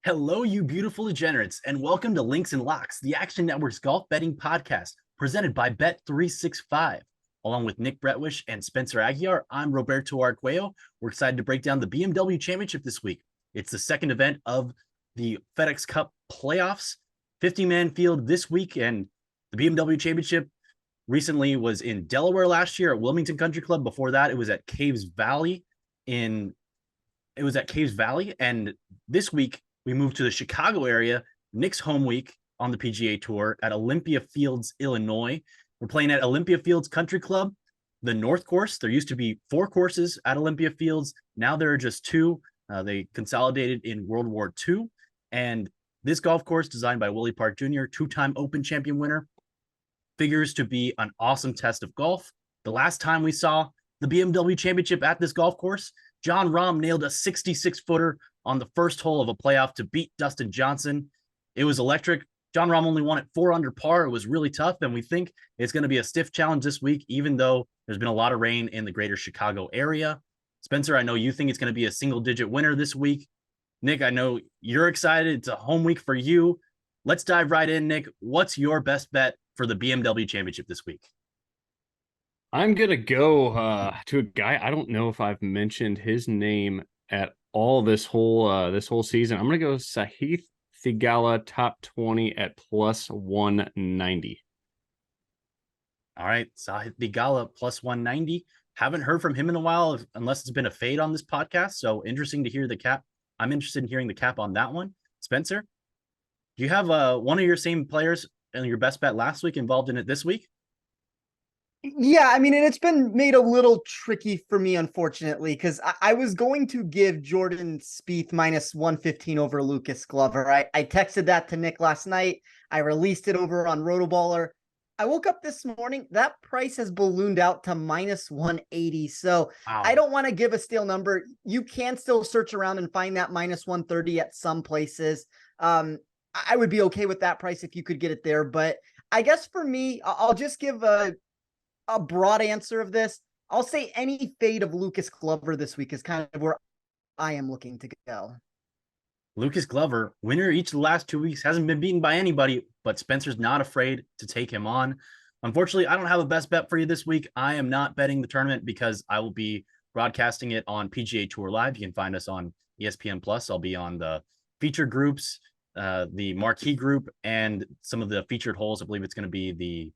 Hello, you beautiful degenerates, and welcome to Links and Locks, the Action Network's golf betting podcast, presented by Bet365. Along with Nick Bretwish and Spencer Aguiar, I'm Roberto Arguello. We're excited to break down the BMW Championship this week. It's the second event of the FedEx Cup playoffs, 50-man field this week, and the BMW Championship recently was in Delaware last year at Wilmington Country Club. Before that, it was at Caves Valley, and this week we moved to the Chicago area, Nick's home week on the PGA Tour at Olympia Fields, Illinois. We're playing at Olympia Fields Country Club, the North Course. There used to be 4 courses at Olympia Fields. Now there are just 2. They consolidated in World War II. And this golf course, designed by Willie Park Jr., 2-time Open champion winner, figures to be an awesome test of golf. The last time we saw the BMW Championship at this golf course, Jon Rahm nailed a 66-footer on the first hole of a playoff to beat Dustin Johnson. It was electric. Jon Rahm only won at 4 under par. It was really tough, and we think it's going to be a stiff challenge this week, even though there's been a lot of rain in the greater Chicago area. Spencer, I know you think it's going to be a single-digit winner this week. Nick, I know you're excited. It's a home week for you. Let's dive right in, Nick. What's your best bet for the BMW Championship this week? I'm going to go to a guy. I don't know if I've mentioned his name at all this whole season. I'm going to go Sahith Theegala, top 20 at plus 190. All right, Sahith Theegala plus 190. Haven't heard from him in a while, unless it's been a fade on this podcast. So interesting to hear the cap. I'm interested in hearing the cap on that one. Spencer, do you have one of your same players and your best bet last week involved in it this week? Yeah, I mean, and it's been made a little tricky for me, unfortunately, because I was going to give Jordan Spieth minus 115 over Lucas Glover. I texted that to Nick last night. I released it over on Rotoballer. I woke up this morning. That price has ballooned out to minus 180. So Wow. I don't want to give a stale number. You can still search around and find that minus 130 at some places. I would be okay with that price if you could get it there. But I guess for me, I'll just give a broad answer of this. I'll say any fade of Lucas Glover this week is kind of where I am looking to go. Lucas Glover, winner each of the last 2 weeks, hasn't been beaten by anybody, but Spencer's not afraid to take him on. Unfortunately, I don't have a best bet for you this week. I am not betting the tournament because I will be broadcasting it on PGA Tour Live. You can find us on ESPN Plus. I'll be on the featured groups, the marquee group, and some of the featured holes. I believe it's going to be the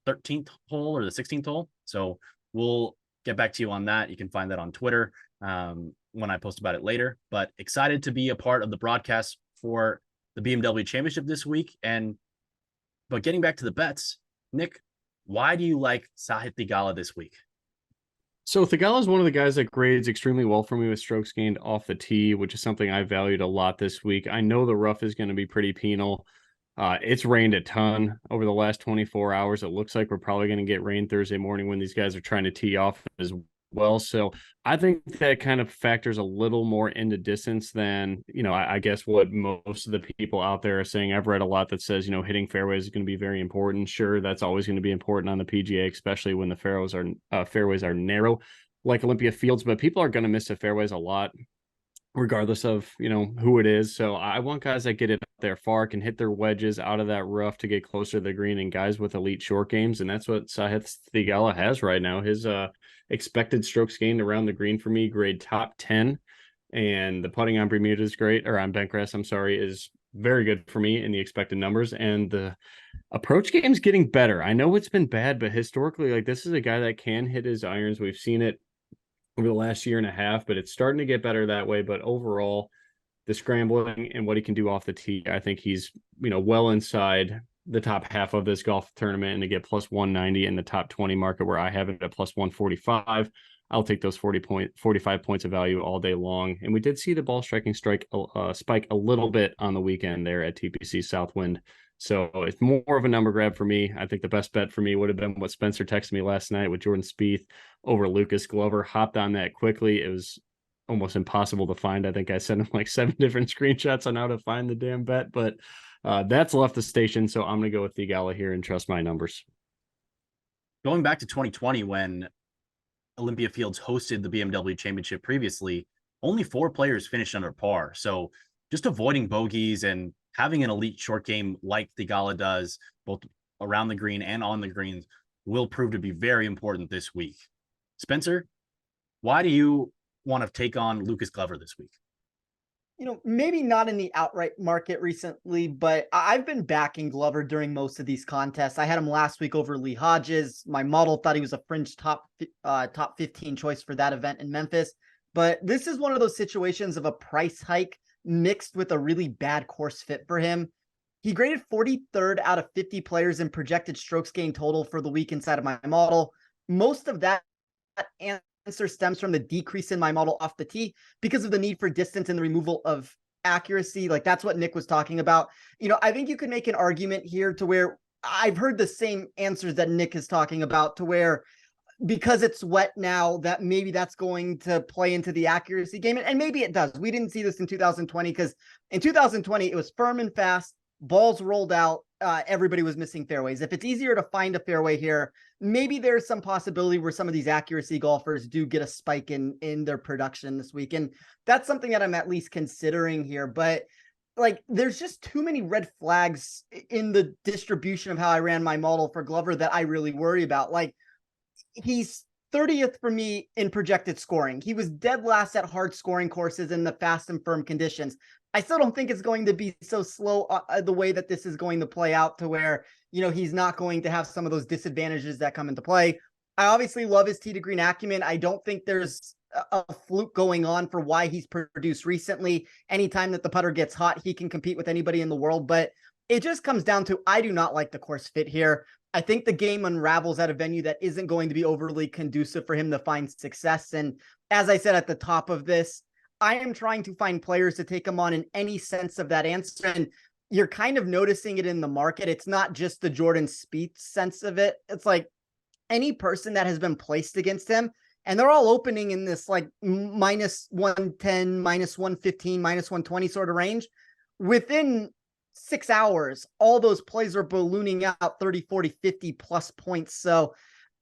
13th hole or the 16th hole. So we'll get back to you on that. You can find that on Twitter when I post about it later. But excited to be a part of the broadcast for the BMW Championship this week. But getting back to the bets, Nick, why do you like Sahith Theegala this week? So Theegala is one of the guys that grades extremely well for me with strokes gained off the tee, which is something I valued a lot this week. I know the rough is going to be pretty penal. It's rained a ton over the last 24 hours. It looks like we're probably going to get rain Thursday morning when these guys are trying to tee off as well. So I think that kind of factors a little more into distance than, I guess what most of the people out there are saying. I've read a lot that says, hitting fairways is going to be very important. Sure, that's always going to be important on the PGA, especially when the fairways are narrow like Olympia Fields, but people are going to miss the fairways a lot, regardless of, who it is. So I want guys that get it up there far, can hit their wedges out of that rough to get closer to the green, and guys with elite short games. And that's what Sahith Theegala has right now. His expected strokes gained around the green for me, grade top 10. And the putting on Bermuda is great, or on Bentgrass, I'm sorry, is very good for me in the expected numbers. And the approach game is getting better. I know it's been bad, but historically, this is a guy that can hit his irons. We've seen it over the last year and a half, but it's starting to get better that way. But overall, the scrambling and what he can do off the tee, I think he's, well inside the top half of this golf tournament, and to get plus 190 in the top 20 market where I have it at plus 145, I'll take those 45 points of value all day long. And we did see the ball striking spike a little bit on the weekend there at TPC Southwind. So it's more of a number grab for me. I think the best bet for me would have been what Spencer texted me last night with Jordan Spieth over Lucas Glover. Hopped on that quickly. It was almost impossible to find. I think I sent him like 7 different screenshots on how to find the damn bet, but that's left the station. So I'm going to go with Theegala here and trust my numbers. Going back to 2020, when Olympia Fields hosted the BMW Championship previously, only 4 players finished under par. So just avoiding bogeys and having an elite short game like Theegala does, both around the green and on the greens, will prove to be very important this week. Spencer, why do you want to take on Lucas Glover this week? Maybe not in the outright market recently, but I've been backing Glover during most of these contests. I had him last week over Lee Hodges. My model thought he was a fringe top 15 choice for that event in Memphis. But this is one of those situations of a price hike mixed with a really bad course fit for him. He graded 43rd out of 50 players in projected strokes gained total for the week inside of my model. Most of that answer stems from the decrease in my model off the tee because of the need for distance and the removal of accuracy. Like that's what Nick was talking about. I think you could make an argument here to where I've heard the same answers that Nick is talking about, to where because it's wet now, that maybe that's going to play into the accuracy game. And maybe it does. We didn't see this in 2020 because in 2020, it was firm and fast, balls rolled out, everybody was missing fairways. If it's easier to find a fairway here, maybe there's some possibility where some of these accuracy golfers do get a spike in their production this week. And that's something that I'm at least considering here. But like, there's just too many red flags in the distribution of how I ran my model for Glover that I really worry about. Like, he's 30th for me in projected scoring. He was dead last at hard scoring courses in the fast and firm conditions. I still don't think it's going to be so slow the way that this is going to play out, to where, he's not going to have some of those disadvantages that come into play. I obviously love his tee to green acumen. I don't think there's a fluke going on for why he's produced recently. Anytime that the putter gets hot, he can compete with anybody in the world. But it just comes down to, I do not like the course fit here. I think the game unravels at a venue that isn't going to be overly conducive for him to find success. And as I said at the top of this, I am trying to find players to take him on in any sense of that answer. And you're kind of noticing it in the market. It's not just the Jordan Spieth sense of it. It's like any person that has been placed against him, and they're all opening in this like minus 110, minus 115, minus 120 sort of range. Within 6 hours, all those plays are ballooning out 30, 40, 50 plus points. So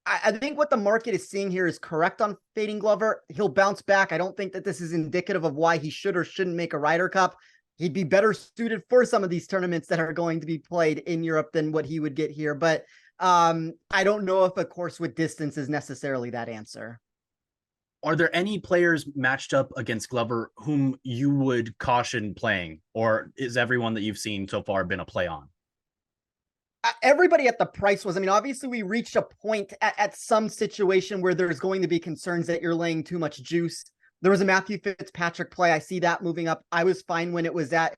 I think what the market is seeing here is correct on fading Glover. He'll bounce back. I don't think that this is indicative of why he should or shouldn't make a Ryder Cup. He'd be better suited for some of these tournaments that are going to be played in Europe than what he would get here. But I don't know if a course with distance is necessarily that answer. Are there any players matched up against Glover whom you would caution playing, or is everyone that you've seen so far been a play on? Everybody at the price was, obviously we reached a point at some situation where there's going to be concerns that you're laying too much juice. There was a Matthew Fitzpatrick play. I see that moving up. I was fine when it was at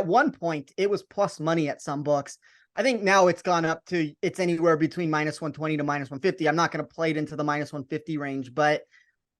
one point, it was plus money at some books. I think now it's gone up to, it's anywhere between minus 120 to minus 150. I'm not going to play it into the minus 150 range, but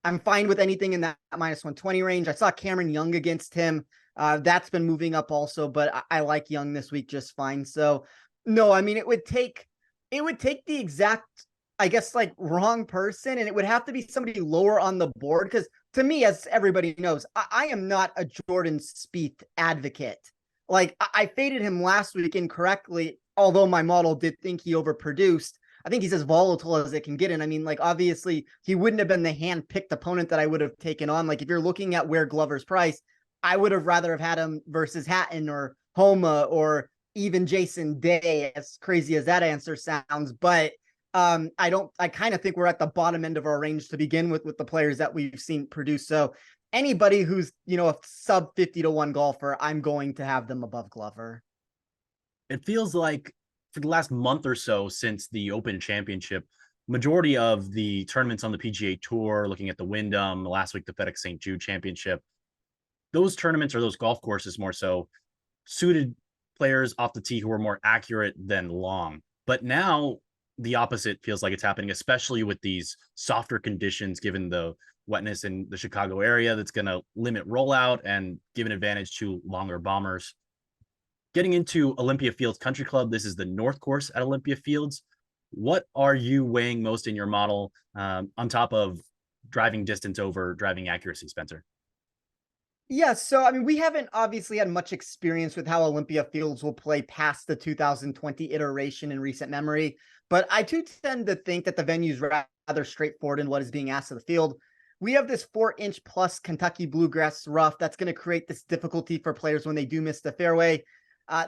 I'm fine with anything in that minus 120 range. I saw Cameron Young against him. That's been moving up also, but I like Young this week just fine. So no, it would take the exact, I guess, like wrong person, and it would have to be somebody lower on the board. Because to me, as everybody knows, I am not a Jordan Spieth advocate. Like I faded him last week incorrectly, although my model did think he overproduced. I think he's as volatile as it can get. And obviously he wouldn't have been the hand-picked opponent that I would have taken on. Like if you're looking at where Glover's priced, I would have rather have had him versus Hatton or Homa or even Jason Day, as crazy as that answer sounds. But I kind of think we're at the bottom end of our range to begin with the players that we've seen produce. So anybody who's, a sub 50-1 golfer, I'm going to have them above Glover. It feels like for the last month or so since the Open Championship, majority of the tournaments on the PGA Tour, looking at the Wyndham, last week the FedEx St. Jude Championship, those tournaments or those golf courses more so suited players off the tee who are more accurate than long. But now the opposite feels like it's happening, especially with these softer conditions, given the wetness in the Chicago area, that's going to limit rollout and give an advantage to longer bombers. Getting into Olympia Fields Country Club, this is the North Course at Olympia Fields. What are you weighing most in your model on top of driving distance over driving accuracy, Spencer? Yeah, so we haven't obviously had much experience with how Olympia Fields will play past the 2020 iteration in recent memory, but I too tend to think that the venue is rather straightforward in what is being asked of the field. we have this 4-inch plus Kentucky bluegrass rough that's going to create this difficulty for players when they do miss the fairway.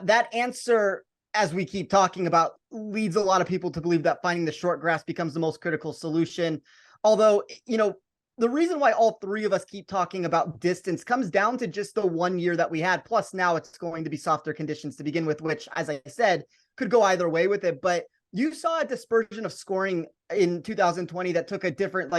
That answer, as we keep talking about, leads a lot of people to believe that finding the short grass becomes the most critical solution. Although, the reason why all three of us keep talking about distance comes down to just the 1 year that we had. Plus, now it's going to be softer conditions to begin with, which, as I said, could go either way with it. But you saw a dispersion of scoring in 2020 that took a different,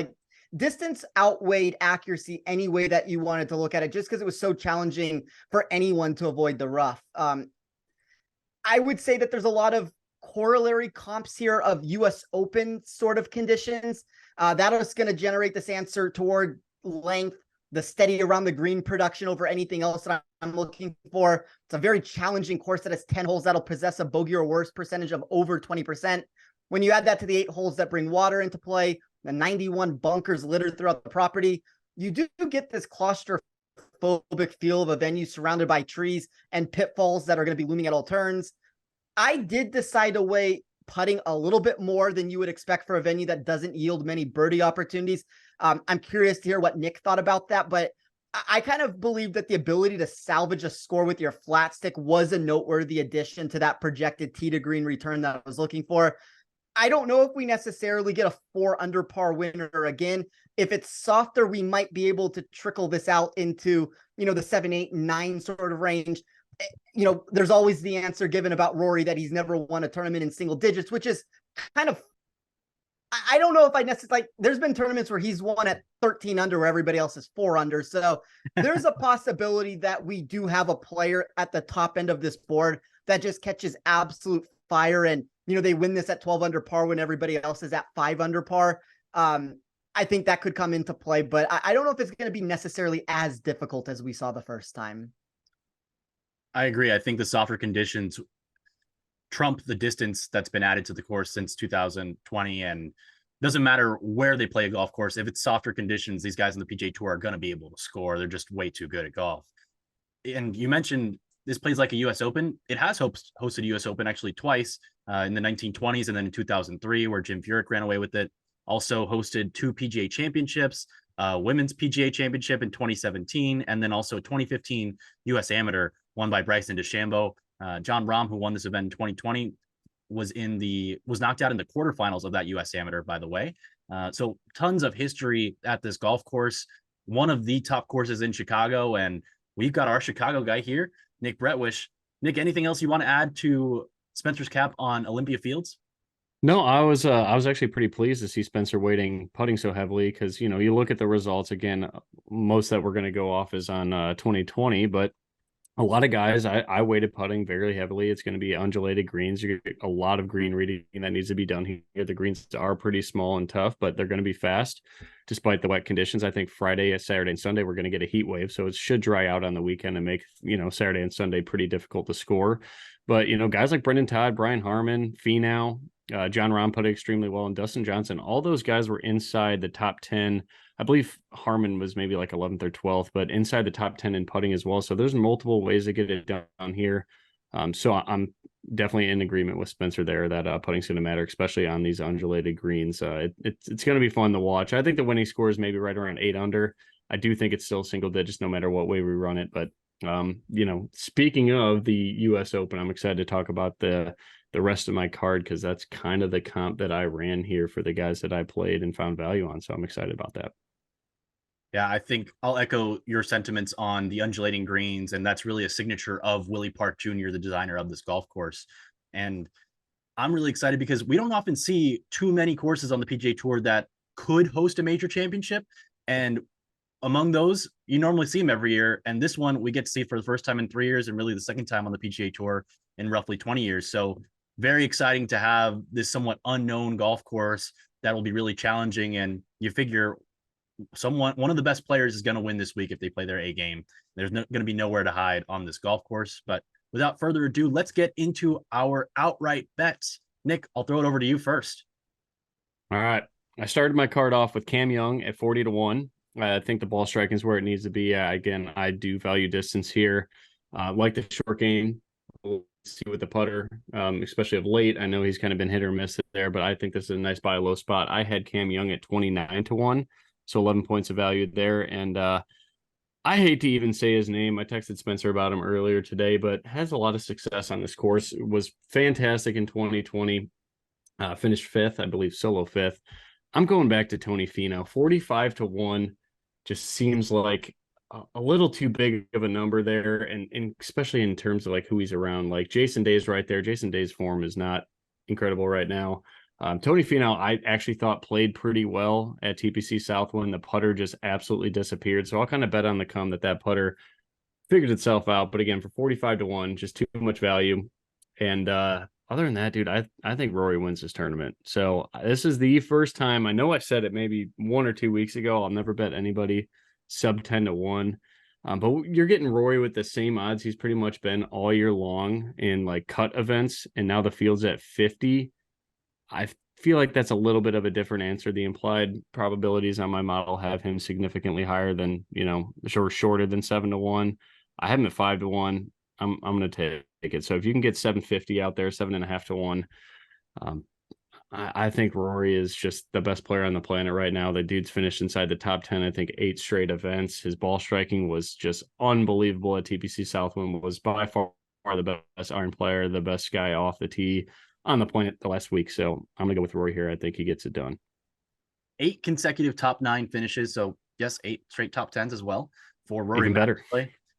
distance outweighed accuracy any way that you wanted to look at it, just because it was so challenging for anyone to avoid the rough. I would say that there's a lot of corollary comps here of US Open sort of conditions. That is going to generate this answer toward length, the steady around the green production over anything else that I'm looking for. It's a very challenging course that has 10 holes that'll possess a bogey or worse percentage of over 20%. When you add that to the 8 holes that bring water into play, the 91 bunkers littered throughout the property, you do get this claustrophobic feel of a venue surrounded by trees and pitfalls that are going to be looming at all turns. I did decide to weigh putting a little bit more than you would expect for a venue that doesn't yield many birdie opportunities. I'm curious to hear what Nick thought about that, but I kind of believe that the ability to salvage a score with your flat stick was a noteworthy addition to that projected tee to green return that I was looking for. I don't know if we necessarily get a 4 under par winner again. If it's softer, we might be able to trickle this out into, the 7, 8, 9 sort of range. There's always the answer given about Rory that he's never won a tournament in single digits, which is kind of, I don't know if I necessarily, there's been tournaments where he's won at 13 under where everybody else is 4 under. So there's a possibility that we do have a player at the top end of this board that just catches absolute fire and, they win this at 12 under par when everybody else is at 5 under par. I think that could come into play, but I don't know if it's going to be necessarily as difficult as we saw the first time. I agree. I think the softer conditions trump the distance that's been added to the course since 2020. And doesn't matter where they play a golf course. If it's softer conditions, these guys on the PGA Tour are going to be able to score. They're just way too good at golf. And you mentioned this plays like a US Open. It has hosted US Open actually twice in the 1920s and then in 2003, where Jim Furyk ran away with it. Also hosted 2 PGA championships, women's PGA championship in 2017, and then also 2015 US Amateur won by Bryson DeChambeau. John Rahm, who won this event in 2020, was knocked out in the quarterfinals of that US Amateur, by the way. So tons of history at this golf course, one of the top courses in Chicago, and we've got our Chicago guy here, Nick Bretwish. Nick, anything else you want to add to Spencer's cap on Olympia Fields? No, I was actually pretty pleased to see Spencer Waiting putting so heavily because, you look at the results again, most that we're going to go off is on 2020, but a lot of guys, I weighted putting very heavily. It's going to be undulated greens. You get a lot of green reading that needs to be done here. The greens are pretty small and tough, but they're going to be fast despite the wet conditions. I think Friday, Saturday, and Sunday, we're going to get a heat wave. So it should dry out on the weekend and make, Saturday and Sunday pretty difficult to score. But, guys like Brendan Todd, Brian Harmon, Finau, John Rahm put it extremely well, and Dustin Johnson, all those guys were inside the top 10. I believe Harmon was maybe like 11th or 12th, but inside the top 10 in putting as well. So there's multiple ways to get it done here. So I'm definitely in agreement with Spencer there that putting's going to matter, especially on these undulated greens. It's going to be fun to watch. I think the winning score is maybe right around 8 under. I do think it's still single digits no matter what way we run it. But, speaking of the US Open, I'm excited to talk about the rest of my card because that's kind of the comp that I ran here for the guys that I played and found value on. So I'm excited about that. Yeah, I think I'll echo your sentiments on the undulating greens, and that's really a signature of Willie Park Jr., the designer of this golf course. And I'm really excited because we don't often see too many courses on the PGA Tour that could host a major championship. And among those, you normally see them every year. And this one we get to see for the first time in 3 years and really the second time on the PGA Tour in roughly 20 years. So very exciting to have this somewhat unknown golf course that will be really challenging. And you figure one of the best players is going to win this week if they play their A game. There's going to be nowhere to hide on this golf course. But without further ado, let's get into our outright bets. Nick, I'll throw it over to you first. All right. I started my card off with Cam Young at 40-1. I think the ball striking is where it needs to be. Again, I do value distance here. Like the short game. We'll see with the putter, especially of late. I know he's kind of been hit or miss there, but I think this is a nice buy low spot. I had Cam Young at 29-1. So 11 points of value there. And I hate to even say his name. I texted Spencer about him earlier today, but has a lot of success on this course. It was fantastic in 2020. Finished fifth, I believe, solo fifth. I'm going back to Tony Finau. 45-1 just seems like a little too big of a number there. And especially in terms of like who he's around, like Jason Day's right there. Jason Day's form is not incredible right now. Tony Finau, I actually thought played pretty well at TPC Southwind. The putter just absolutely disappeared. So I'll kind of bet on the come that putter figured itself out. But again, for 45-1, just too much value. And other than that, dude, I think Rory wins this tournament. So this is the first time. I know I said it maybe 1 or 2 weeks ago. I'll never bet anybody sub 10-1. But you're getting Rory with the same odds he's pretty much been all year long in like cut events. And now the field's at 50. I feel like that's a little bit of a different answer. The implied probabilities on my model have him significantly higher than, shorter than 7-1. I have him at 5-1. I'm going to take it. So if you can get 750 out there, 7.5-1, I think Rory is just the best player on the planet right now. The dude's finished inside the top 10, I think 8 straight events. His ball striking was just unbelievable at TPC Southwind, was by far the best iron player, the best guy off the tee on the point the last week. So I'm going to go with Rory here. I think he gets it done. 8 consecutive top 9 finishes. So yes, 8 straight top 10s as well for Rory. Even better.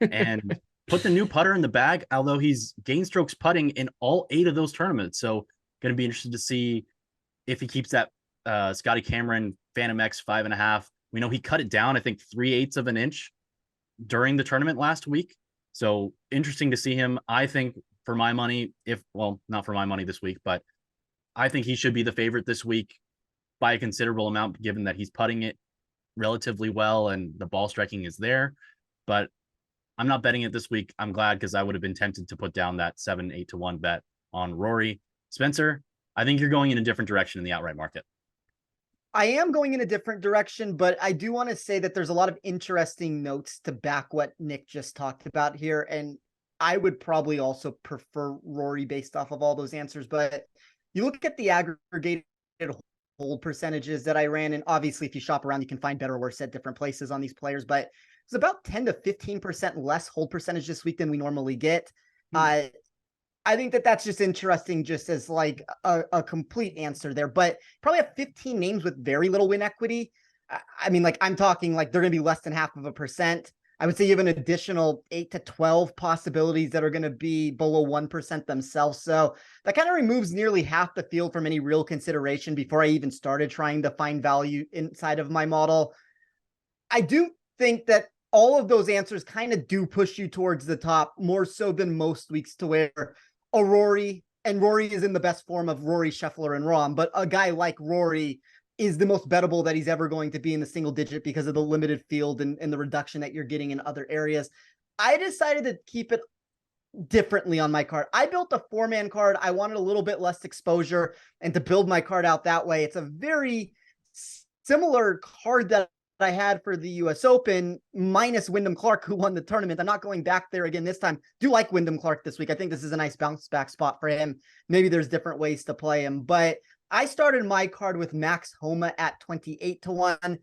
And put the new putter in the bag, although he's gained strokes putting in all 8 of those tournaments. So going to be interested to see if he keeps that Scotty Cameron Phantom X 5.5. We know he cut it down, I think 3/8 of an inch during the tournament last week. So interesting to see him. I think for my money, not for my money this week, but I think he should be the favorite this week by a considerable amount, given that he's putting it relatively well and the ball striking is there. But I'm not betting it this week. I'm glad, because I would have been tempted to put down that 7-8-1 bet on Rory. Spencer, I think you're going in a different direction in the outright market. I am going in a different direction, but I do want to say that there's a lot of interesting notes to back what Nick just talked about here. And I would probably also prefer Rory based off of all those answers. But you look at the aggregated hold percentages that I ran, and obviously if you shop around, you can find better or worse at different places on these players, but it's about 10 to 15% less hold percentage this week than we normally get. I think that that's just interesting, just as like a complete answer there, but probably have 15 names with very little win equity. I mean, like I'm talking like they're going to be less than 0.5%. I would say you have an additional 8 to 12 possibilities that are going to be below 1% themselves. So that kind of removes nearly half the field from any real consideration before I even started trying to find value inside of my model. I do think that all of those answers kind of do push you towards the top more so than most weeks, to where a Rory, and Rory is in the best form of Rory, Scheffler, and Rahm, but a guy like Rory is the most bettable that he's ever going to be in the single digit because of the limited field and the reduction that you're getting in other areas. I decided to keep it differently on my card. I built a 4-man card. I wanted a little bit less exposure, and to build my card out that way, it's a very similar card that I had for the US Open, minus Wyndham Clark, who won the tournament. I'm not going back there again this time. Do like Wyndham Clark this week. I think this is a nice bounce back spot for him. Maybe there's different ways to play him, but I started my card with Max Homa at 28-1.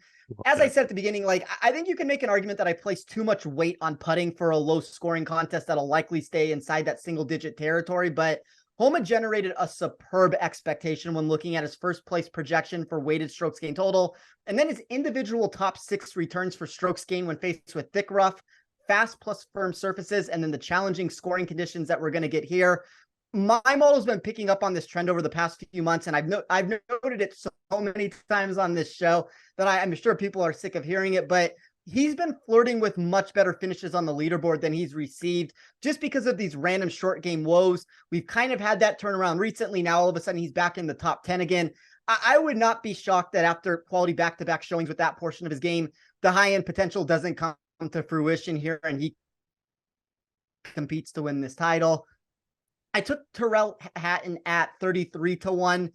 As I said at the beginning, like I think you can make an argument that I placed too much weight on putting for a low scoring contest that'll likely stay inside that single digit territory, but Homa generated a superb expectation when looking at his first place projection for weighted strokes gain total, and then his individual top 6 returns for strokes gain when faced with thick rough, fast plus firm surfaces, and then the challenging scoring conditions that we're going to get here. My model's been picking up on this trend over the past few months, and I've noted it so many times on this show that I'm sure people are sick of hearing it, but he's been flirting with much better finishes on the leaderboard than he's received just because of these random short game woes. We've kind of had that turnaround recently. Now, all of a sudden, he's back in the top 10 again. I would not be shocked that after quality back-to-back showings with that portion of his game, the high-end potential doesn't come to fruition here, and he competes to win this title. I took Tyrrell Hatton at 33-1.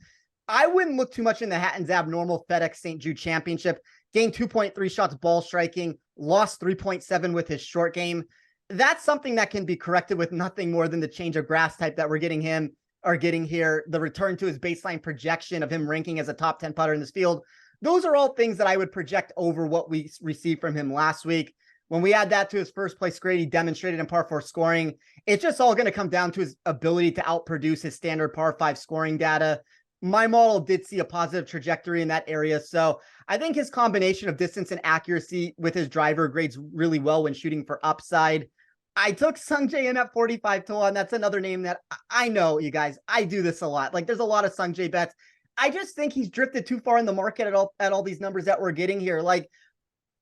I wouldn't look too much in the Hatton's abnormal FedEx St. Jude Championship. Gained 2.3 shots ball striking, lost 3.7 with his short game. That's something that can be corrected with nothing more than the change of grass type that we're getting here, the return to his baseline projection of him ranking as a top 10 putter in this field. those are all things that I would project over what we received from him last week. When we add that to his first place grade, he demonstrated in par 4 scoring. It's just all going to come down to his ability to outproduce his standard par 5 scoring data. My model did see a positive trajectory in that area. So I think his combination of distance and accuracy with his driver grades really well when shooting for upside. I took Sung Jae in at 45 to 1. That's another name that I know, you guys. I do this a lot. Like, there's a lot of Sung Jae bets. I just think he's drifted too far in the market at all these numbers that we're getting here. Like,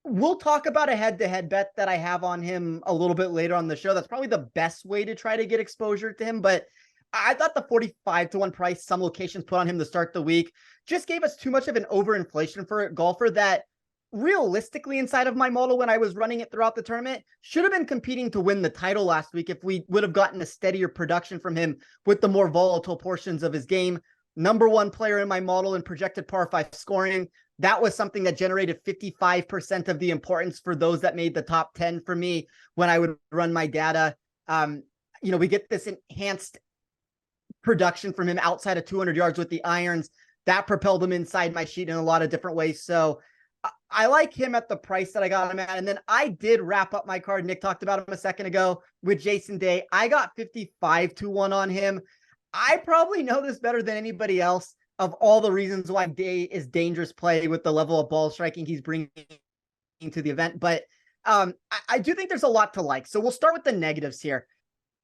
we'll talk about a head-to-head bet that I have on him a little bit later on the show. That's probably the best way to try to get exposure to him. But I thought the 45 to 1 price some locations put on him to start the week just gave us too much of an overinflation for a golfer that realistically inside of my model when I was running it throughout the tournament should have been competing to win the title last week if we would have gotten a steadier production from him with the more volatile portions of his game. Number one player in my model in projected par 5 scoring. That was something that generated 55% of the importance for those that made the top 10 for me when I would run my data. We get this enhanced production from him outside of 200 yards with the irons. That propelled him inside my sheet in a lot of different ways. So I like him at the price that I got him at. And then I did wrap up my card. Nick talked about him a second ago with Jason Day. I got 55 to 1 on him. I probably know this better than anybody else of all the reasons why Day is dangerous play with the level of ball striking he's bringing to the event. But I do think there's a lot to like. So we'll start with the negatives here.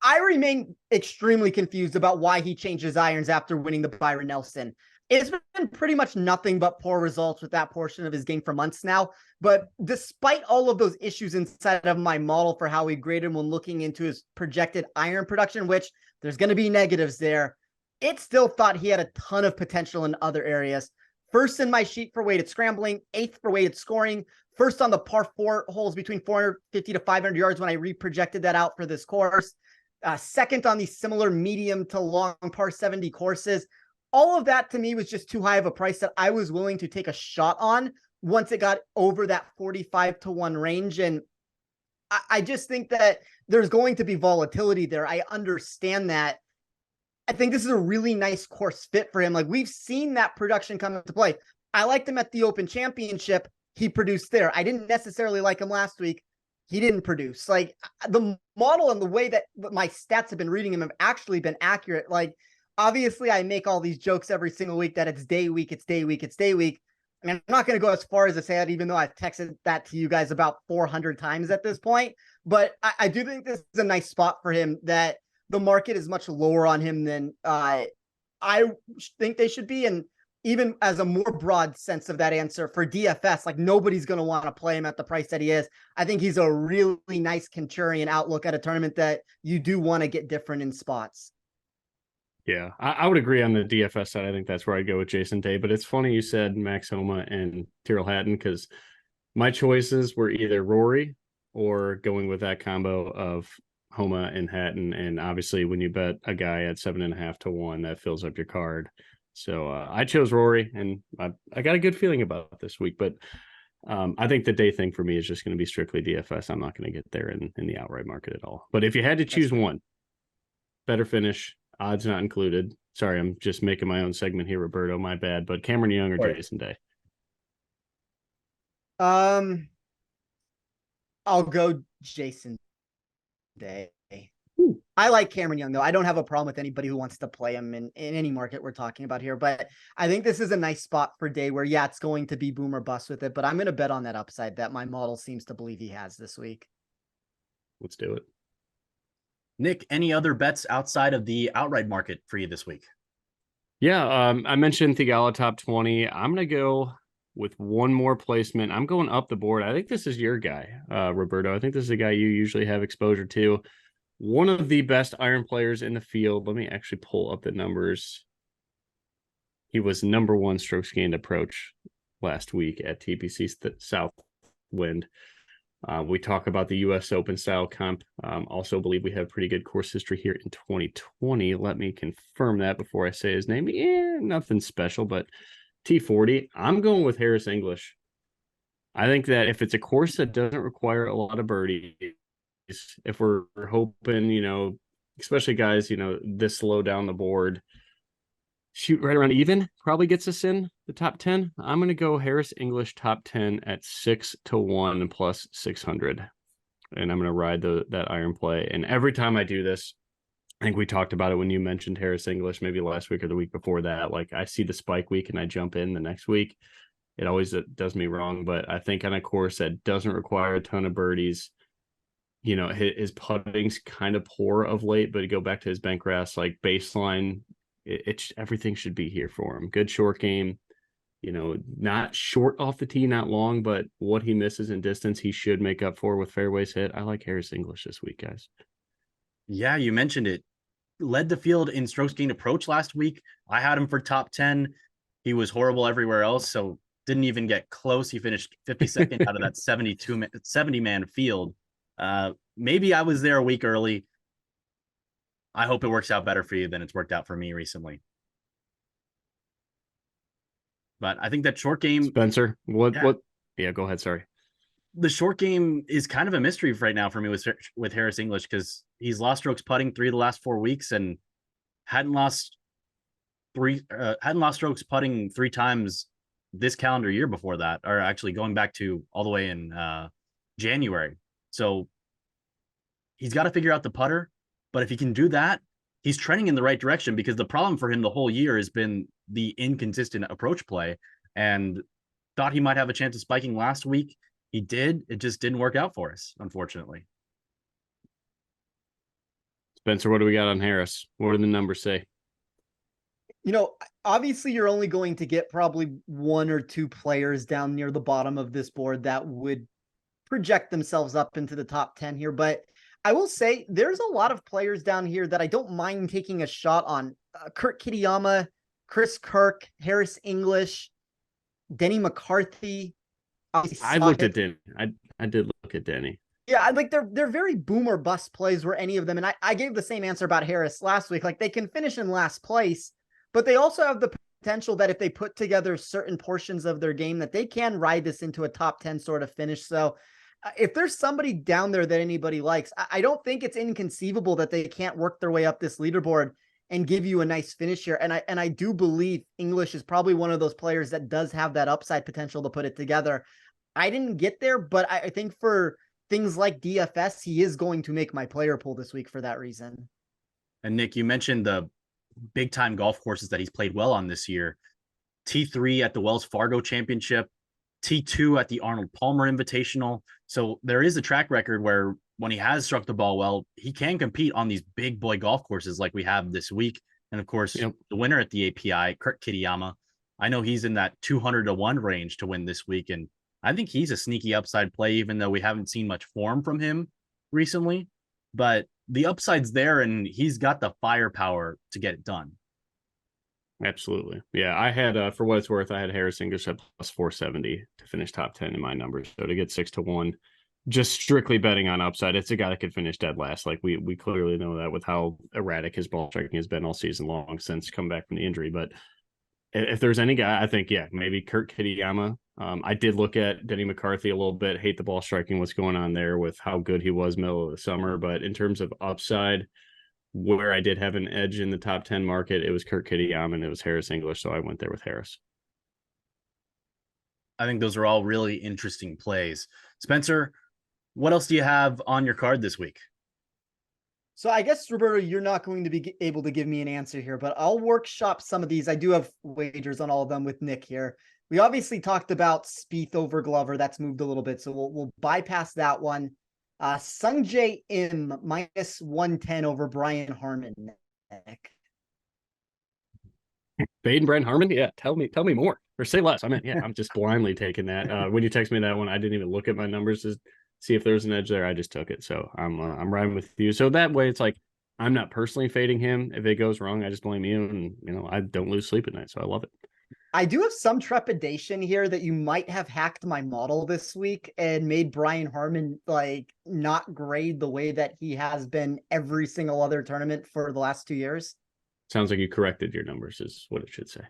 I remain extremely confused about why he changed his irons after winning the Byron Nelson. It's been pretty much nothing but poor results with that portion of his game for months now. But despite all of those issues inside of my model for how we grade him when looking into his projected iron production, which there's going to be negatives there, it still thought he had a ton of potential in other areas. First in my sheet for weighted scrambling, 8th for weighted scoring, first on the par 4 holes between 450 to 500 yards when I reprojected that out for this course. Second on these similar medium to long par 70 courses. All of that to me was just too high of a price that I was willing to take a shot on once it got over that 45 to 1 range. And I just think that there's going to be volatility there. I understand that. I think this is a really nice course fit for him. Like, we've seen that production come into play. I liked him at the Open Championship. He produced there. I didn't necessarily like him last week. He didn't produce. Like, the model and the way that my stats have been reading him have actually been accurate. Like, obviously I make all these jokes every single week that it's day week, it's day week, it's day week. I mean, I'm not going to go as far as to say that, even though I've texted that to you guys about 400 times at this point. But I do think this is a nice spot for him, that the market is much lower on him than I think they should be. And even as a more broad sense of that answer for DFS, like, nobody's going to want to play him at the price that he is. I think he's a really nice contrarian outlook at a tournament that you do want to get different in spots. Yeah, I would agree on the DFS side. I think that's where I'd go with Jason Day. But it's funny you said Max Homa and Tyrrell Hatton, because my choices were either Rory or going with that combo of Homa and Hatton. And obviously, when you bet a guy at 7.5 to 1, that fills up your card. So I chose Rory, and I got a good feeling about this week. But I think the Day thing for me is just going to be strictly DFS. I'm not going to get there in the outright market at all. But if you had to choose one, better finish, odds not included. Sorry, I'm just making my own segment here, Roberto. My bad. But Cameron Young or Jason Day? I'll go Jason Day. Ooh. I like Cameron Young, though. I don't have a problem with anybody who wants to play him in any market we're talking about here. But I think this is a nice spot for Day where, yeah, it's going to be boom or bust with it. But I'm going to bet on that upside that my model seems to believe he has this week. Let's do it. Nick, any other bets outside of the outright market for you this week? Yeah, I mentioned Thigala top 20. I'm going to go with one more placement. I'm going up the board. I think this is your guy, Roberto. I think this is a guy you usually have exposure to. One of the best iron players in the field. Let me actually pull up the numbers. He was number 1 strokes gained approach last week at TPC Southwind. We talk about the U.S. Open style comp. Also believe we have pretty good course history here in 2020. Let me confirm that before I say his name. Yeah, nothing special, but T40. I'm going with Harris English. I think that if it's a course that doesn't require a lot of birdies, if we're hoping, especially guys, this slow down the board, shoot right around even, probably gets us in the top 10. I'm going to go Harris English top 10 at 6-1 plus 600. And I'm going to ride that iron play. And every time I do this, I think we talked about it when you mentioned Harris English, maybe last week or the week before that. Like, I see the spike week and I jump in the next week. It always does me wrong, but I think on a course that doesn't require a ton of birdies, you know, his putting's kind of poor of late, but to go back to his bank grass, like baseline, everything should be here for him. Good short game, you know, not short off the tee, not long, but what he misses in distance, he should make up for with fairways hit. I like Harris English this week, guys. Yeah, you mentioned it. Led the field in strokes gained approach last week. I had him for top 10. He was horrible everywhere else, so didn't even get close. He finished 52nd out of that 70-man field. Maybe I was there a week early. I hope it works out better for you than it's worked out for me recently. But I think that short game, Spencer, what? Yeah, go ahead. Sorry. The short game is kind of a mystery right now for me with Harris English, because he's lost strokes putting 3 of the last 4 weeks and hadn't lost strokes putting 3 times this calendar year before that, or actually going back to all the way in January. So he's got to figure out the putter, but if he can do that, he's trending in the right direction, because the problem for him the whole year has been the inconsistent approach play, and thought he might have a chance of spiking last week. He did. It just didn't work out for us, unfortunately. Spencer, what do we got on Harris? What do the numbers say? You know, obviously you're only going to get probably 1 or 2 players down near the bottom of this board that would project themselves up into the top 10 here. But I will say there's a lot of players down here that I don't mind taking a shot on. Kurt Kitayama, Chris Kirk, Harris English, Denny McCarthy. I looked at Denny. I did look at Denny. Yeah, like they're very boom or bust plays where any of them, and I gave the same answer about Harris last week. Like, they can finish in last place, but they also have the potential that if they put together certain portions of their game, that they can ride this into a top 10 sort of finish. So if there's somebody down there that anybody likes, I don't think it's inconceivable that they can't work their way up this leaderboard and give you a nice finish here. And I do believe English is probably one of those players that does have that upside potential to put it together. I didn't get there, but I think for things like DFS, he is going to make my player pool this week for that reason. And Nick, you mentioned the big time golf courses that he's played well on this year. T3 at the Wells Fargo Championship, T2 at the Arnold Palmer Invitational. So there is a track record where when he has struck the ball well, he can compete on these big boy golf courses like we have this week. And of course, the winner at the API, Kurt Kitayama, I know he's in that 200-1 range to win this week. And I think he's a sneaky upside play, even though we haven't seen much form from him recently. But the upside's there, and he's got the firepower to get it done. Absolutely. Yeah, I had, for what it's worth, I had Harris English at plus 470 to finish top 10 in my numbers. So to get 6-1, just strictly betting on upside, it's a guy that could finish dead last. Like, we clearly know that with how erratic his ball striking has been all season long since come back from the injury. But if there's any guy, I think, yeah, maybe Kurt Kitayama. I did look at Denny McCarthy a little bit, hate the ball striking, what's going on there with how good he was middle of the summer. But in terms of upside, where I did have an edge in the top 10 market, it was Kurt Kitayama and it was Harris English. So I went there with Harris. I think those are all really interesting plays. Spencer, what else do you have on your card this week? So I guess, Roberto, you're not going to be able to give me an answer here, but I'll workshop some of these. I do have wagers on all of them with Nick here. We obviously talked about Spieth over Glover. That's moved a little bit, so we'll bypass that one. Sungjae Im minus 110 over Brian Harmon. Nick. Fade Brian Harmon? Yeah, tell me more, or say less. I mean, yeah, I'm just blindly taking that. When you text me that one, I didn't even look at my numbers to see if there was an edge there. I just took it, so I'm riding with you. So that way, it's like I'm not personally fading him. If it goes wrong, I just blame you, and I don't lose sleep at night. So I love it. I do have some trepidation here that you might have hacked my model this week and made Brian Harmon like not grade the way that he has been every single other tournament for the last 2 years. Sounds like you corrected your numbers, is what it should say.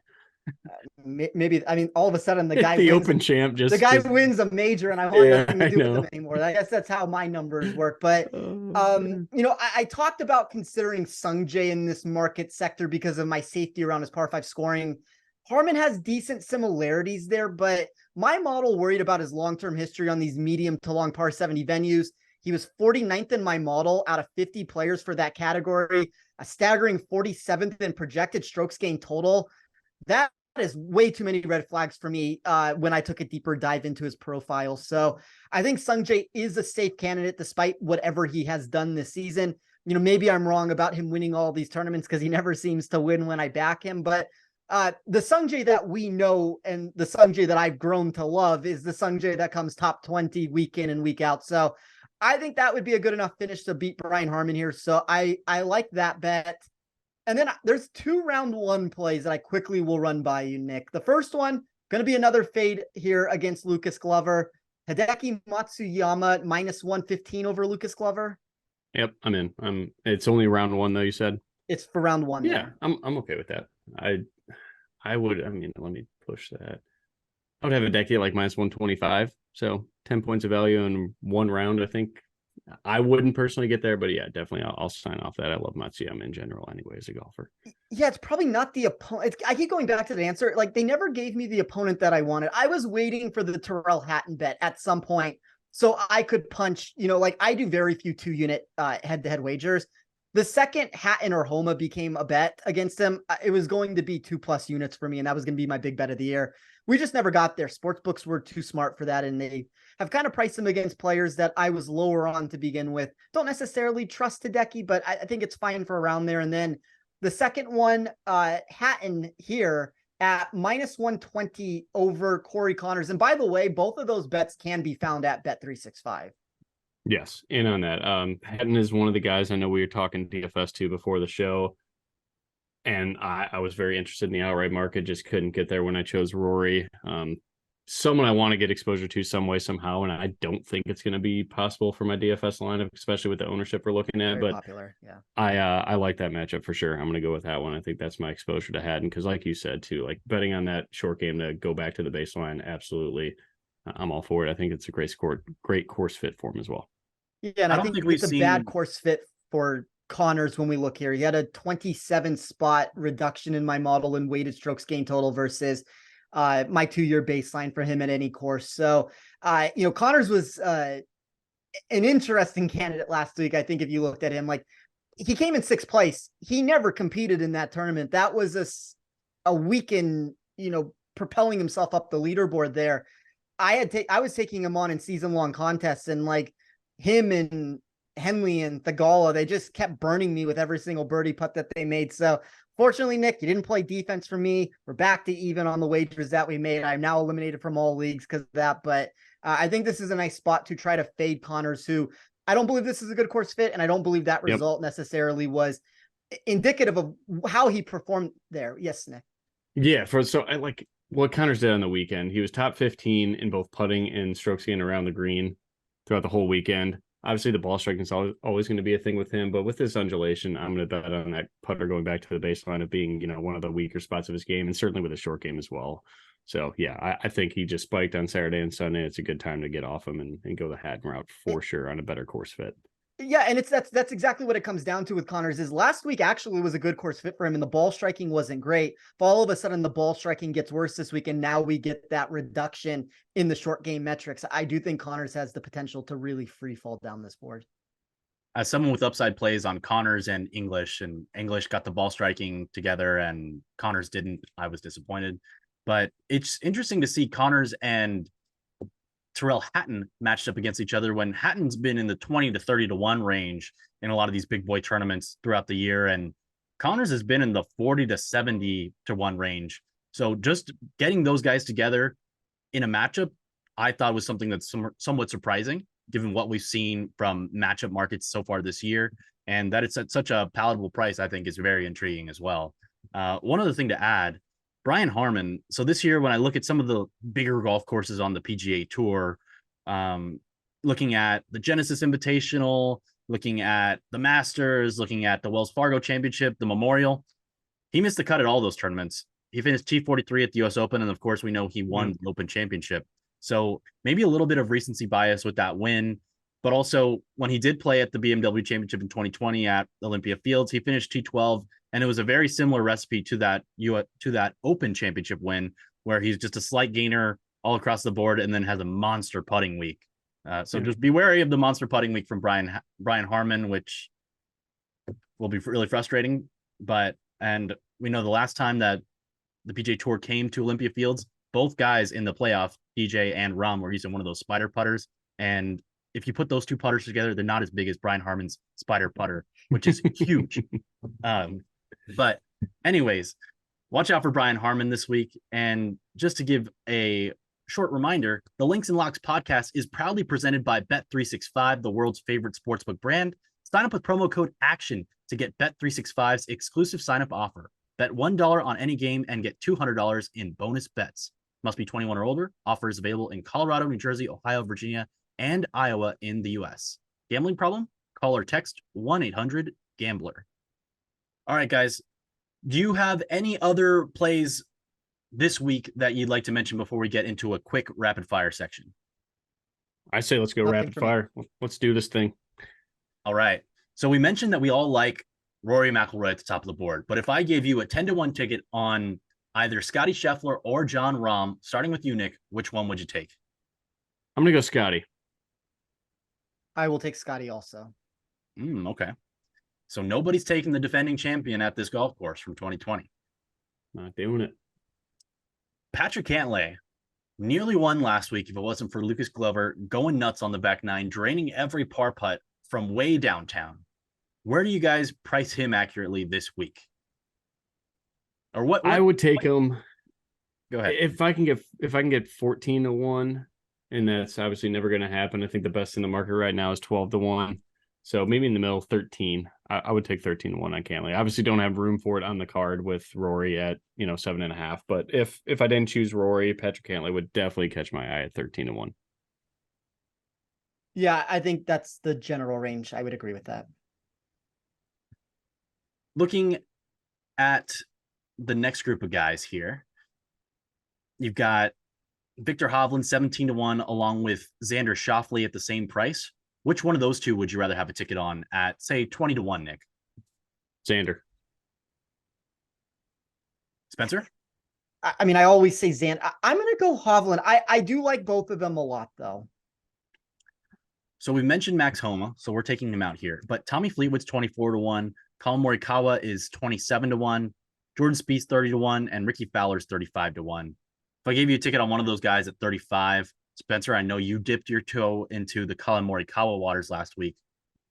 Maybe, I mean, all of a sudden the guy the wins, Open champ the just guy wins a major and I want nothing to I do with know. him anymore. I guess that's how my numbers work. But Man. you know, I talked about considering Sung Jae in this market sector because of my safety around his par 5 scoring. Harman has decent similarities there, but my model worried about his long-term history on these medium to long par 70 venues. He was 49th in my model out of 50 players for that category, a staggering 47th in projected strokes gained total. That is way too many red flags for me when I took a deeper dive into his profile. So I think Sung Jae is a safe candidate despite whatever he has done this season. You know, maybe I'm wrong about him winning all these tournaments because he never seems to win when I back him. But the Sung Jae that we know and the Sung Jae that I've grown to love is the Sung Jae that comes top 20 week in and week out. So I think that would be a good enough finish to beat Brian Harman here. So I like that bet. And then there's 2 round 1 plays that I quickly will run by you, Nick. The first one, going to be another fade here against Lucas Glover. Hideki Matsuyama minus 115 over Lucas Glover. Yep, I'm in. It's only round 1 though, you said? It's for round 1. Yeah, I'm okay with that. I would, I mean, let me push that. I would have Hideki at like minus 125. So 10 points of value in 1 round. I think I wouldn't personally get there, but yeah, definitely I'll sign off that. I love Matsuyama in general anyway as a golfer. Yeah, it's probably not the opponent. I keep going back to the answer. Like, they never gave me the opponent that I wanted. I was waiting for the Tyrrell Hatton bet at some point so I could punch, you know, like I do very few 2-unit head-to-head wagers. The second Hatton or Homa became a bet against him, it was going to be 2+ units for me, and that was going to be my big bet of the year. We just never got there. Sportsbooks were too smart for that, and they have kind of priced him against players that I was lower on to begin with. Don't necessarily trust Hideki, but I think it's fine for around there. And then the second one, Hatton here at minus 120 over Corey Connors. And by the way, both of those bets can be found at Bet365. Yes, in on that. Hatton is one of the guys I know we were talking DFS to before the show. And I was very interested in the outright market, just couldn't get there when I chose Rory. Someone I want to get exposure to some way, somehow, and I don't think it's going to be possible for my DFS lineup, especially with the ownership we're looking at. Very but popular, yeah. I like that matchup for sure. I'm going to go with that one. I think that's my exposure to Hatton because, like you said, too, like betting on that short game to go back to the baseline, absolutely, I'm all for it. I think it's a great course fit for him as well. Yeah, and I think we've it's a seen bad course fit for Connors when we look here. He had a 27 spot reduction in my model in weighted strokes gain total versus my 2-year baseline for him at any course. So, you know, Connors was an interesting candidate last week. I think if you looked at him, like he came in 6th place. He never competed in that tournament. That was a week in, you know, propelling himself up the leaderboard there. I was taking him on in season-long contests, and like him and Henley and Thagala, they just kept burning me with every single birdie putt that they made. So fortunately, Nick, you didn't play defense for me. We're back to even on the wagers that we made. I'm now eliminated from all leagues because of that. But I think this is a nice spot to try to fade Connors, who I don't believe this is a good course fit. And I don't believe that result necessarily was indicative of how he performed there. Yes, Nick. Yeah. So I like what Connors did on the weekend. He was top 15 in both putting and strokes gained around the green throughout the whole weekend. Obviously, the ball striking is always going to be a thing with him, but with this undulation, I'm going to bet on that putter going back to the baseline of being, you know, one of the weaker spots of his game, and certainly with a short game as well. So, yeah, I think he just spiked on Saturday and Sunday. It's a good time to get off him and go the Hatton route for sure on a better course fit. Yeah, and that's exactly what it comes down to with Connors. Is last week actually was a good course fit for him, and the ball striking wasn't great. But all of a sudden, the ball striking gets worse this week, and now we get that reduction in the short game metrics. I do think Connors has the potential to really free fall down this board. As someone with upside plays on Connors and English got the ball striking together, and Connors didn't, I was disappointed. But it's interesting to see Connors and Tyrrell Hatton matched up against each other when Hatton's been in the 20 to 30 to 1 range in a lot of these big boy tournaments throughout the year. And Connors has been in the 40 to 70 to 1 range. So just getting those guys together in a matchup, I thought was something that's somewhat surprising given what we've seen from matchup markets so far this year. And that it's at such a palatable price, I think is very intriguing as well. One other thing to add, Brian Harman. So this year, when I look at some of the bigger golf courses on the PGA Tour, looking at the Genesis Invitational, looking at the Masters, looking at the Wells Fargo Championship, the Memorial, he missed the cut at all those tournaments. He finished T43 at the US Open. And of course, we know he won the Open Championship. So maybe a little bit of recency bias with that win. But also, when he did play at the BMW Championship in 2020 at Olympia Fields, he finished T12. And it was a very similar recipe to that Open Championship win, where he's just a slight gainer all across the board and then has a monster putting week. So just be wary of the monster putting week from Brian Harman, which will be really frustrating. And we know the last time that the PGA Tour came to Olympia Fields, both guys in the playoff, DJ and Rahm, were using one of those spider putters. And if you put those two putters together, they're not as big as Brian Harman's spider putter, which is huge. But anyways, watch out for Brian Harman this week. And just to give a short reminder, the Links and Locks podcast is proudly presented by Bet365, the world's favorite sportsbook brand. Sign up with promo code ACTION to get Bet365's exclusive sign-up offer. Bet $1 on any game and get $200 in bonus bets. Must be 21 or older. Offer is available in Colorado, New Jersey, Ohio, Virginia, and Iowa in the U.S. Gambling problem? Call or text 1-800-GAMBLER. All right, guys. Do you have any other plays this week that you'd like to mention before we get into a quick rapid fire section? I say let's go rapid fire. Let's do this thing. All right. So we mentioned that we all like Rory McIlroy at the top of the board, but if I gave you a 10-1 ticket on either Scotty Scheffler or Jon Rahm, starting with you, Nick, which one would you take? I'm going to go Scotty. I will take Scotty also. Okay. So nobody's taking the defending champion at this golf course from 2020. Not doing it. Patrick Cantlay nearly won last week if it wasn't for Lucas Glover going nuts on the back nine, draining every par putt from way downtown. Where do you guys price him accurately this week? Or what I would take him. Go ahead. If I can get 14-1, and that's obviously never going to happen. I think the best in the market right now is 12-1. So maybe in the middle, 13. I would take 13-1 on Cantlay. Obviously don't have room for it on the card with Rory at 7.5. But if I didn't choose Rory, Patrick Cantlay would definitely catch my eye at 13-1. Yeah, I think that's the general range. I would agree with that. Looking at the next group of guys here, you've got Victor Hovland 17-1 along with Xander Schauffele at the same price. Which one of those two would you rather have a ticket on at, say, 20-1, Nick? Xander. Spencer? I mean, I always say Xander. I'm going to go Hovland. I do like both of them a lot, though. So we've mentioned Max Homa, so we're taking him out here. But Tommy Fleetwood's 24-1. Colin Morikawa is 27-1. Jordan Spieth's 30-1. And Ricky Fowler's 35-1. If I gave you a ticket on one of those guys at 35, Spencer, I know you dipped your toe into the Colin Morikawa waters last week.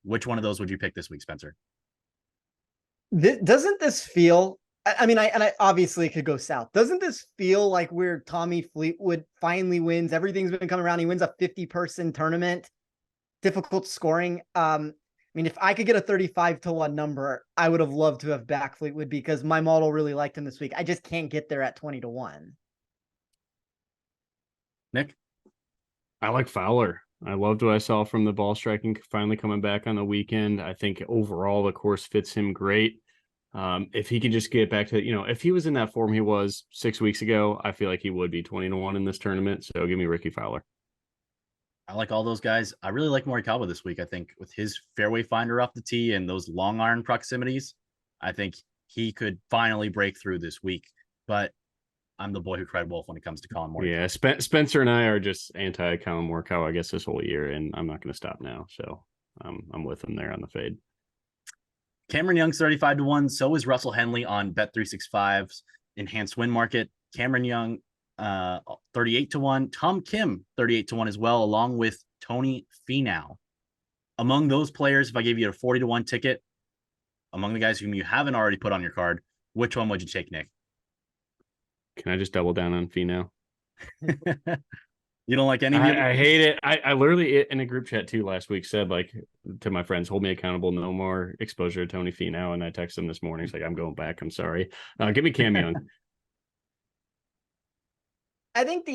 Which one of those would you pick this week, Spencer? Doesn't this feel... I mean, I obviously could go south. Doesn't this feel like where Tommy Fleetwood finally wins? Everything's been coming around. He wins a 50-person tournament. Difficult scoring. I mean, if I could get a 35-1 number, I would have loved to have back Fleetwood because my model really liked him this week. I just can't get there at 20-1. Nick? I like Fowler. I loved what I saw from the ball striking finally coming back on the weekend. I think overall the course fits him great. If he can just get back to, if he was in that form he was 6 weeks ago, I feel like he would be 20-1 in this tournament. So give me Ricky Fowler. I like all those guys. I really like Morikawa this week. I think with his fairway finder off the tee and those long iron proximities, I think he could finally break through this week. But I'm the boy who cried wolf when it comes to Colin Morikawa. Yeah, Spencer and I are just anti-Colin Morikawa, I guess, this whole year, and I'm not going to stop now. So I'm with him there on the fade. Cameron Young's 35-1. So is Russell Henley on Bet365's enhanced win market. Cameron Young 38-1. Tom Kim 38-1 as well, along with Tony Finau. Among those players, if I gave you a 40-1 ticket, among the guys whom you haven't already put on your card, which one would you take, Nick? Can I just double down on Finau? You don't like any of it? I hate it. I literally in a group chat too last week said to my friends, hold me accountable, no more exposure to Tony Finau. And I texted him this morning. He's like, I'm going back. I'm sorry. Give me Cam Young. I think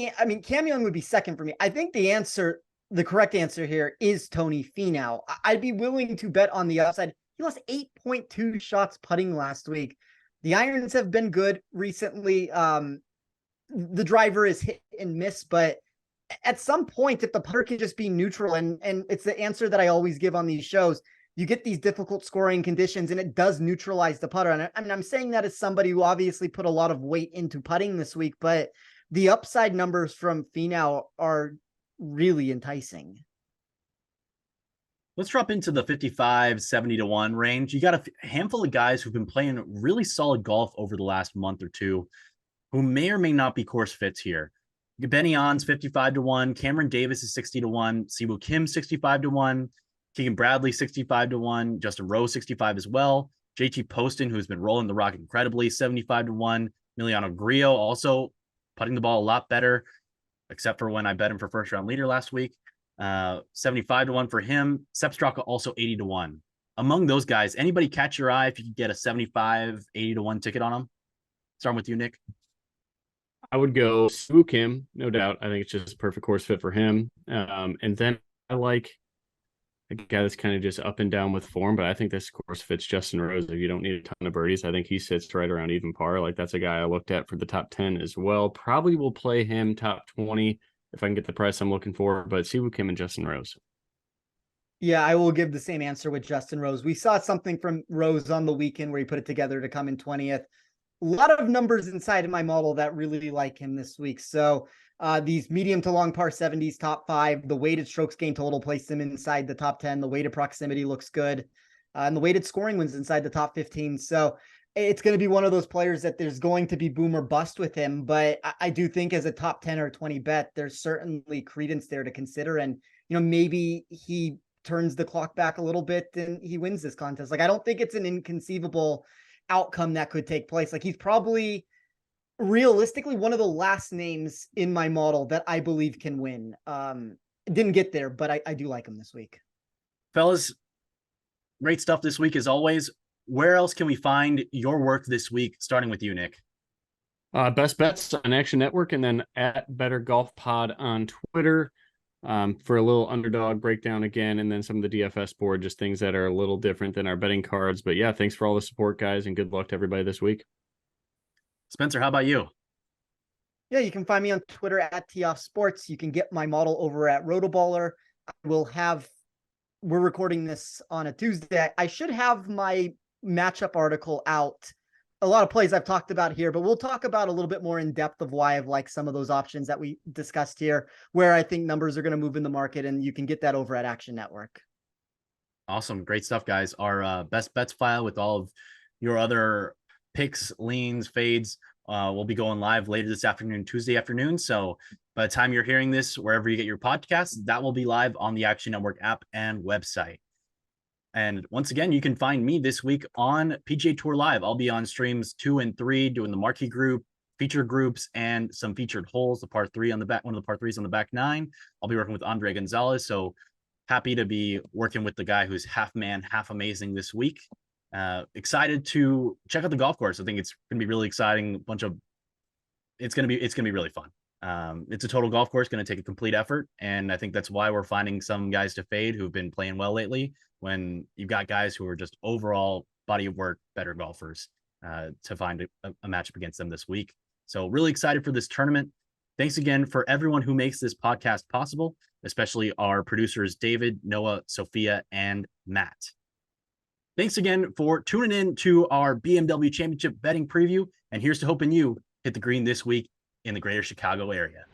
Cam Young would be second for me. I think the correct answer here is Tony Finau. I'd be willing to bet on the upside. He lost 8.2 shots putting last week. The irons have been good recently. The driver is hit and miss, but at some point, if the putter can just be neutral, and it's the answer that I always give on these shows, you get these difficult scoring conditions and it does neutralize the putter. And I'm saying that as somebody who obviously put a lot of weight into putting this week, but the upside numbers from Finau are really enticing. Let's drop into the 55, 70 to 1 range. You got a handful of guys who've been playing really solid golf over the last month or two who may or may not be course fits here. Benny On's 55 to 1, Cameron Davis is 60 to 1, Siwoo Kim 65 to 1, Keegan Bradley 65 to 1, Justin Rose 65 as well, JT Poston, who's been rolling the rock incredibly, 75 to 1, Emiliano Grillo also putting the ball a lot better, except for when I bet him for first round leader last week. 75 to 1 for him. Sepp Straka also 80 to 1. Among those guys, anybody catch your eye if you could get a 75, 80 to 1 ticket on them? Starting with you, Nick. I would go Siwoo Kim, no doubt. I think it's just a perfect course fit for him. And then I like a guy that's kind of just up and down with form, but I think this course fits Justin Rose. If you don't need a ton of birdies, I think he sits right around even par. Like, that's a guy I looked at for the top 10 as well. Probably will play him top 20 if I can get the price I'm looking for, but Siwoo Kim and Justin Rose. Yeah, I will give the same answer with Justin Rose. We saw something from Rose on the weekend where he put it together to come in 20th. A lot of numbers inside of my model that really like him this week. So these medium to long par 70s, top 5, the weighted strokes gain total placed him inside the top 10. The weighted proximity looks good. And the weighted scoring wins inside the top 15. So it's going to be one of those players that there's going to be boom or bust with him. But I do think as a top 10 or 20 bet, there's certainly credence there to consider. And, maybe he turns the clock back a little bit and he wins this contest. Like, I don't think it's an inconceivable outcome that could take place. Like, he's probably realistically one of the last names in my model that I believe can win. Didn't get there, but I do like him this week. Fellas, great stuff this week as always. Where else can we find your work this week, starting with you, Nick? Best bets on Action Network, and then at Better Golf Pod on Twitter. For a little underdog breakdown again, and then some of the DFS board, just things that are a little different than our betting cards. But yeah, thanks for all the support, guys, and good luck to everybody this week. Spencer, how about you? Yeah, you can find me on Twitter at TOffSports. You can get my model over at Rotoballer. We're recording this on a Tuesday. I should have my matchup article out. A lot of plays I've talked about here, but we'll talk about a little bit more in depth of why I've liked some of those options that we discussed here, where I think numbers are going to move in the market, and you can get that over at Action Network. Awesome. Great stuff, guys. Our best bets file with all of your other picks, leans, fades will be going live later this afternoon, Tuesday afternoon. So by the time you're hearing this, wherever you get your podcasts, that will be live on the Action Network app and website. And once again, you can find me this week on PGA Tour Live. I'll be on streams 2 and 3 doing the marquee group, feature groups, and some featured holes, the par 3 on the back, one of the par 3s on the back 9. I'll be working with Andre Gonzalez. So happy to be working with the guy who's half man, half amazing this week. Excited to check out the golf course. I think it's going to be really exciting. It's going to be really fun. It's a total golf course, going to take a complete effort. And I think that's why we're finding some guys to fade who've been playing well lately, when you've got guys who are just overall body of work, better golfers, to find a matchup against them this week. So really excited for this tournament. Thanks again for everyone who makes this podcast possible, especially our producers, David, Noah, Sophia, and Matt. Thanks again for tuning in to our BMW Championship betting preview. And here's to hoping you hit the green this week in the greater Chicago area.